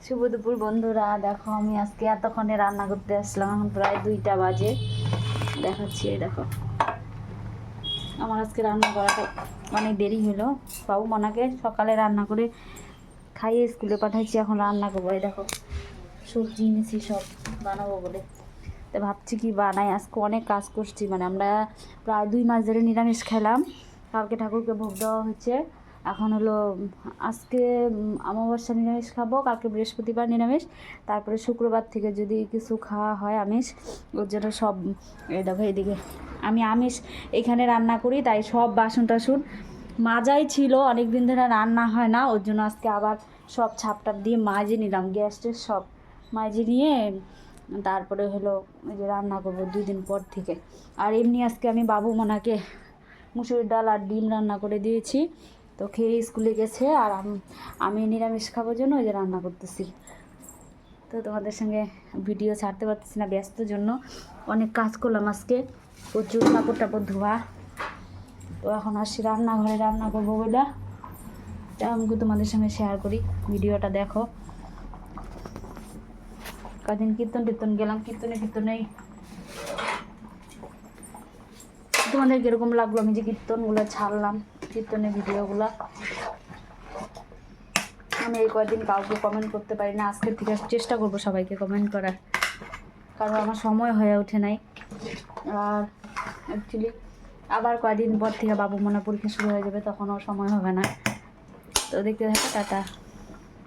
শুভ দুপুর বন্ধুরা। দেখো আমি আজকে এতক্ষণে রান্না করতে আসলাম, এখন প্রায় 2টা বাজে। দেখাচ্ছি, এই দেখো আমার আজকে রান্না করাটা অনেক দেরি হলো। বাবু মনাকে সকালে রান্না করে খাইয়ে স্কুলে পাঠাইছি, এখন রান্না করবো। এই দেখো সবজি এনেছি সব বানাবো বলে। তো ভাবছি কি বানাই, আজকে অনেক কাজ করছি। মানে আমরা প্রায় 2 মাস ধরে নিরামিষ খেলাম। কালকে ঠাকুরকে ভোগ দেওয়া হয়েছে, এখন হলো আজকে অমাবস্যা নিরামিষ খাবো, কালকে বৃহস্পতিবার নিরামিষ, তারপরে শুক্রবার থেকে যদি কিছু খাওয়া হয় আমিষ। ওর জন্য সব এই দেখো এদিকে আমি আমিষ এখানে রান্না করি, তাই সব বাসন টাসন মাজাই ছিল, অনেক দিন ধরে রান্না হয় না, ওর জন্য আজকে আবার সব ছাপটাপ দিয়ে মাজে নিলাম, গ্যাস ট্যাস সব মাজে নিয়ে তারপরে হলো এই যে রান্না করবো 2 দিন পর থেকে। আর এমনি আজকে আমি বাবু মনাকে মুসুরির ডাল আর ডিম রান্না করে দিয়েছি, তো খেয়ে স্কুলে গেছে। আর আমি নিরামিষ খাবার জন্য ওই যে রান্না করতেছি। তো তোমাদের সঙ্গে ভিডিও ছাড়তে পারতেছি না, ব্যস্তর জন্য। অনেক কাজ করলাম আজকে, প্রচুর কাপড় টাপড় ধোয়া। তো এখন আসছি রান্নাঘরে, রান্না করবো বলে আমি তোমাদের সঙ্গে শেয়ার করি, ভিডিওটা দেখো। কদিন কীর্তন গেলাম, কীর্তনেই তোমাদের কীরকম লাগলো আমি যে কীর্তনগুলো ছাড়লাম, কীর্তনের ভিডিওগুলো। আমি এই কয়েকদিন কাউকে কমেন্ট করতে পারি না, আজকের থেকে চেষ্টা করবো সবাইকে কমেন্ট করার, কারণ আমার সময় হয়ে ওঠে নাই। আর অ্যাকচুয়ালি আবার কয়েকদিন পর থেকে বাবু মনে পরীক্ষা শুরু হয়ে যাবে, তখনও সময় হবে না। তো দেখতে থাকো, টাটা।